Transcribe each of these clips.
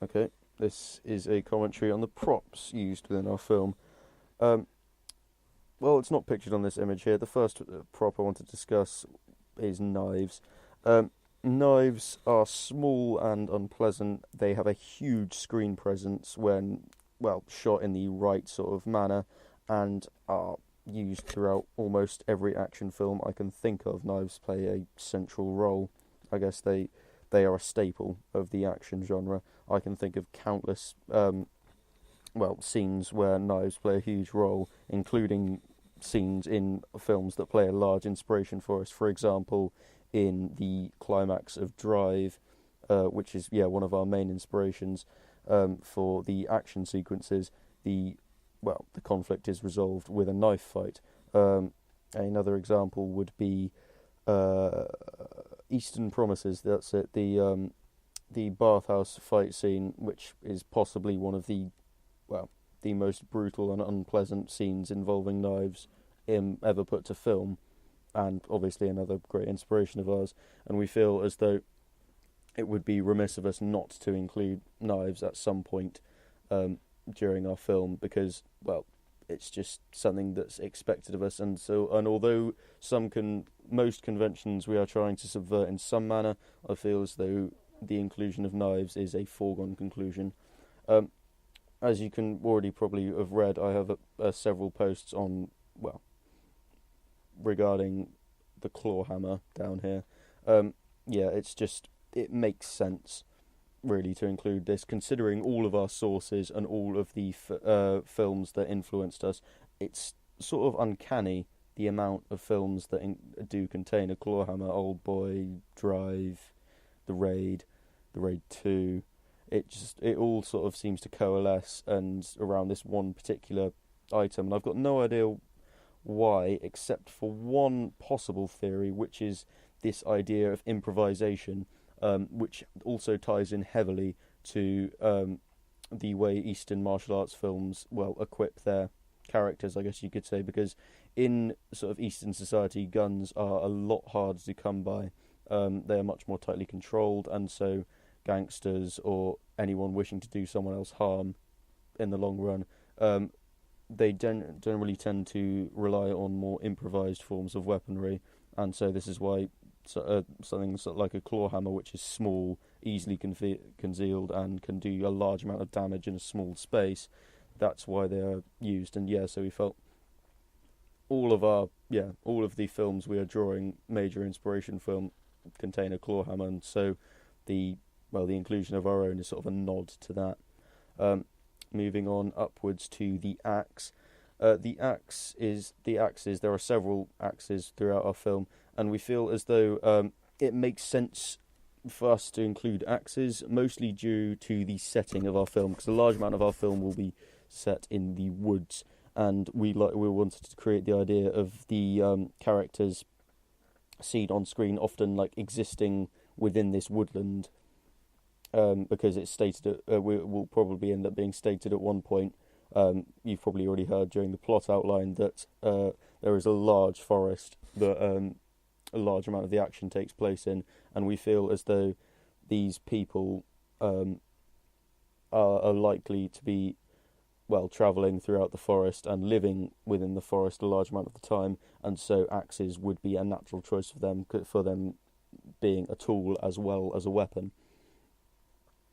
Okay, this is a commentary on the props used within our film. Um, well, it's not pictured on this image here. The first prop I want to discuss is knives. Um, Knives are small and unpleasant. They have a huge screen presence when, well, shot in the right sort of manner, and are used throughout almost every action film I can think of. Knives play a central role. I guess they are a staple of the action genre. I can think of countless scenes where knives play a huge role, including scenes in films that play a large inspiration for us. For example, in the climax of Drive, which is one of our main inspirations for the action sequences. The conflict is resolved with a knife fight. Another example would be uh, Eastern Promises. That's it. The bathhouse fight scene, which is possibly one of the most brutal and unpleasant scenes involving knives ever put to film, and obviously another great inspiration of ours. And we feel as though it would be remiss of us not to include knives at some point during our film, because, well, it's just something that's expected of us. And although most conventions we are trying to subvert in some manner, I feel as though the inclusion of knives is a foregone conclusion. Um, as you can already probably have read, I have several posts on, regarding the claw hammer down here. It makes sense really to include this, considering all of our sources and all of the films that influenced us. It's sort of uncanny the amount of films that do contain a claw hammer. Old Boy, Drive, The Raid 2. It all sort of seems to coalesce and around this one particular item, and I've got no idea why, except for one possible theory, which is this idea of improvisation, which also ties in heavily to the way Eastern martial arts films, equip their characters, I guess you could say, because in sort of Eastern society, guns are a lot harder to come by. They are much more tightly controlled, and so gangsters or anyone wishing to do someone else harm in the long run, they generally tend to rely on more improvised forms of weaponry, and so this is why something like a claw hammer, which is small, easily concealed, and can do a large amount of damage in a small space, that's why they are used. And so we felt all of the films we are drawing major inspiration from contain a claw hammer, and so the inclusion of our own is sort of a nod to that. Moving on upwards to the axe. The axes. There are several axes throughout our film, and we feel as though it makes sense for us to include axes, mostly due to the setting of our film, because a large amount of our film will be set in the woods, and we wanted to create the idea of the characters seen on screen often existing within this woodland, because it's stated will probably end up being stated at one point. You've probably already heard during the plot outline that there is a large forest that a large amount of the action takes place in, and we feel as though these people are likely to be travelling throughout the forest and living within the forest a large amount of the time, and so axes would be a natural choice for them being a tool as well as a weapon.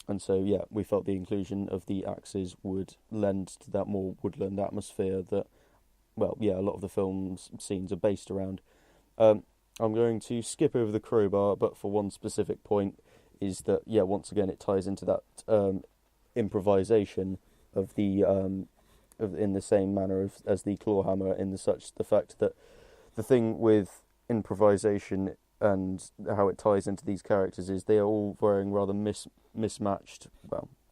And so, we felt the inclusion of the axes would lend to that more woodland atmosphere that, a lot of the film's scenes are based around. I'm going to skip over the crowbar, but for one specific point, is that, once again, it ties into that improvisation of in the same manner as the claw hammer, the fact that the thing with improvisation and how it ties into these characters is they are all wearing rather mismatched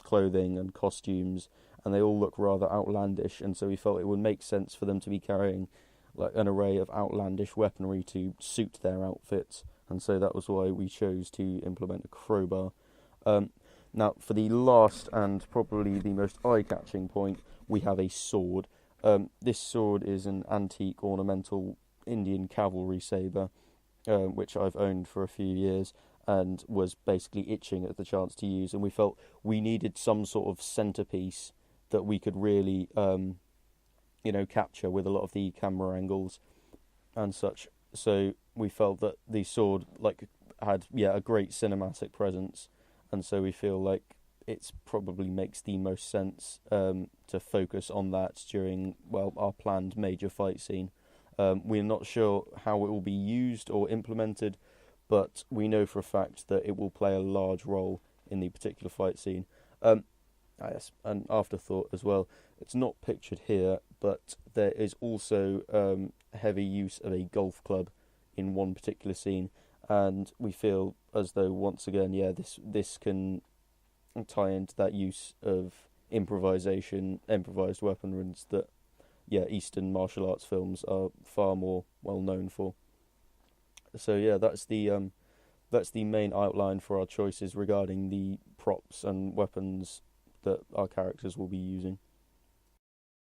clothing and costumes, and they all look rather outlandish, and so we felt it would make sense for them to be carrying an array of outlandish weaponry to suit their outfits, and so that was why we chose to implement a crowbar. Now, for the last and probably the most eye-catching point, we have a sword. This sword is an antique ornamental Indian cavalry sabre, which I've owned for a few years, and was basically itching at the chance to use, and we felt we needed some sort of centerpiece that we could really, capture with a lot of the camera angles and such. So we felt that the sword had a great cinematic presence, and so we feel like it's probably makes the most sense to focus on that during our planned major fight scene. We're not sure how it will be used or implemented, but we know for a fact that it will play a large role in the particular fight scene. Yes, an afterthought as well. It's not pictured here, but there is also heavy use of a golf club in one particular scene, and we feel as though once again, this can tie into that use of improvised weapons that Eastern martial arts films are far more well known for. So that's the main outline for our choices regarding the props and weapons that our characters will be using.